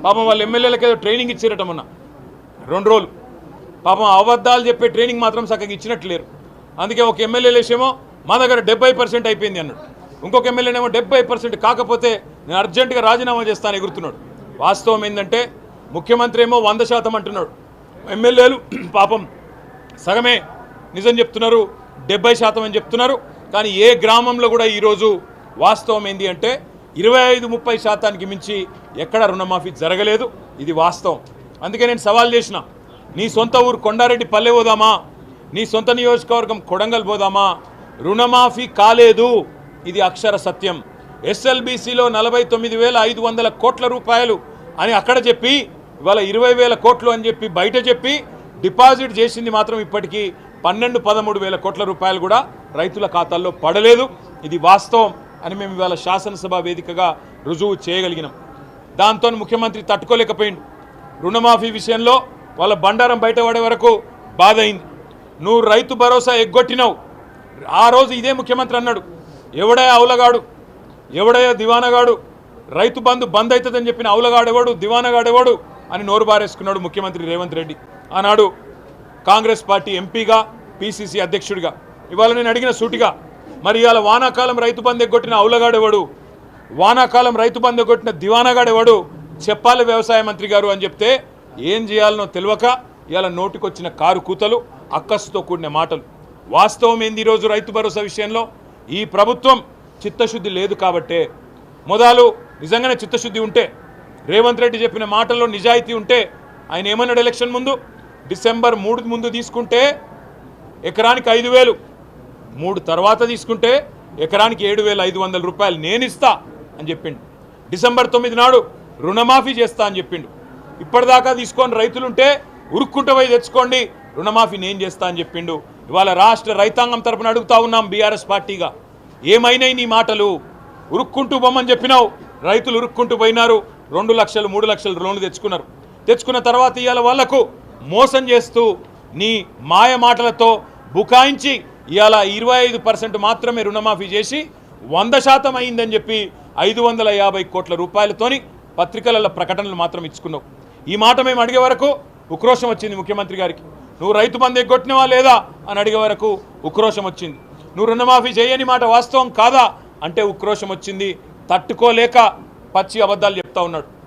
పాపం వాళ్ళ ఎమ్మెల్యేలకు ఏదో ట్రైనింగ్ ఇచ్చారట మొన్న 2 రోజులు. పాపం అబద్ధాలు చెప్పే ట్రైనింగ్ మాత్రం చక్కగా ఇచ్చినట్లు లేరు. అందుకే ఒక ఎమ్మెల్యే లేచేమో మా దగ్గర 70% అయిపోయింది అన్నాడు, ఇంకొక ఎమ్మెల్యేనేమో 70% కాకపోతే నేను అర్జెంటుగా రాజీనామా చేస్తాను ఎగురుతున్నాడు. వాస్తవం ఏంటంటే ముఖ్యమంత్రి ఏమో 100% అంటున్నాడు, ఎమ్మెల్యేలు పాపం సగమే నిజం చెప్తున్నారు, 70% అని చెప్తున్నారు. కానీ ఏ గ్రామంలో కూడా ఈరోజు వాస్తవం ఏంటి అంటే 25-30% మించి ఎక్కడ రుణమాఫీ జరగలేదు. ఇది వాస్తవం. అందుకే నేను సవాల్ చేసిన, నీ సొంత ఊరు కొండారెడ్డి పల్లె పోదామా, నీ సొంత నియోజకవర్గం కొడంగల్ పోదామా, రుణమాఫీ కాలేదు, ఇది అక్షర సత్యం. ఎస్ఎల్బీసీలో 49,500 కోట్ల రూపాయలు అని అక్కడ చెప్పి ఇవాళ 20,000 కోట్లు అని చెప్పి బయట చెప్పి డిపాజిట్ చేసింది మాత్రం ఇప్పటికీ 12-13 వేల కోట్ల రూపాయలు కూడా రైతుల ఖాతాల్లో పడలేదు. ఇది వాస్తవం అని మేము ఇవాళ శాసనసభ వేదికగా రుజువు చేయగలిగినాం. దాంతో ముఖ్యమంత్రి తట్టుకోలేకపోయిండు. రుణమాఫీ విషయంలో వాళ్ళ బండారం బయటపడే వరకు బాధ అయింది. నువ్వు రైతు భరోసా ఎగ్గొట్టినావు. ఆ రోజు ఇదే ముఖ్యమంత్రి అన్నాడు, ఎవడయా అవులగాడు, ఎవడయా దివానగాడు, రైతు బంధు బంద్ అవుతుందని చెప్పిన అవులగాడెవడు, దివానగాడెవడు అని నోరు బారేసుకున్నాడు ముఖ్యమంత్రి రేవంత్ రెడ్డి. ఆనాడు కాంగ్రెస్ పార్టీ ఎంపీగా, పిసిసి అధ్యక్షుడిగా. ఇవాళ నేను అడిగిన సూటిగా, మరి ఇవాళ వానాకాలం రైతు బంధు ఎగ్గొట్టిన అవులగాడెవడు, వానాకాలం రైతు బంధు ఎగ్గొట్టిన దివానగాడెవడు చెప్పాలి వ్యవసాయ మంత్రి గారు అని చెప్తే ఏం చేయాలనో తెలియక ఇవాళ నోటికొచ్చిన కారు కూతలు, అక్కస్సుతో కూడిన మాటలు. వాస్తవం ఏంది, ఈరోజు రైతు భరోసా విషయంలో ఈ ప్రభుత్వం చిత్తశుద్ధి లేదు. కాబట్టే మొదలు నిజంగానే చిత్తశుద్ధి ఉంటే, రేవంత్ రెడ్డి చెప్పిన మాటల్లో నిజాయితీ ఉంటే, ఆయన ఏమన్నాడు ఎలక్షన్ ముందు, డిసెంబర్ 3 ముందు తీసుకుంటే ఎకరానికి 5,000, 3 తర్వాత తీసుకుంటే ఎకరానికి 7,500 రూపాయలు నేను ఇస్తా అని చెప్పిండు. డిసెంబర్ 9 నాడు రుణమాఫీ చేస్తా అని చెప్పిండు. ఇప్పటిదాకా తీసుకొని రైతులుంటే ఉరుక్కుంట పోయి తెచ్చుకోండి, రుణమాఫీ నేను చేస్తా అని చెప్పిండు. ఇవాళ రాష్ట్ర రైతాంగం తరపున అడుగుతా ఉన్నాం బీఆర్ఎస్ పార్టీగా, ఏమైనాయి నీ మాటలు? ఉరుక్కుంటూ బొమ్మని చెప్పినావు, రైతులు ఉరుక్కుంటూ పోయినారు, 2 లక్షలు 3 లక్షలు లోన్లు తెచ్చుకున్నారు. తెచ్చుకున్న తర్వాత ఇవాళ వాళ్లకు మోసం చేస్తూ నీ మాయ మాటలతో బుకాయించి ఇవాళ 25% మాత్రమే రుణమాఫీ చేసి 100% అయిందని చెప్పి 550 కోట్ల రూపాయలతోని పత్రికలలో ప్రకటనలు మాత్రం ఇచ్చుకున్నావు. ఈ మాట మేము అడిగే వరకు ఉక్రోషం వచ్చింది ముఖ్యమంత్రి గారికి. నువ్వు రైతు బంధు ఎగ్గొట్టినవా లేదా అని అడిగే వరకు ఉక్రోషం వచ్చింది. నువ్వు రుణమాఫీ చేయని మాట వాస్తవం కాదా అంటే ఉక్రోషం వచ్చింది. తట్టుకోలేక పచ్చి అబద్ధాలు చెప్తా ఉన్నాడు.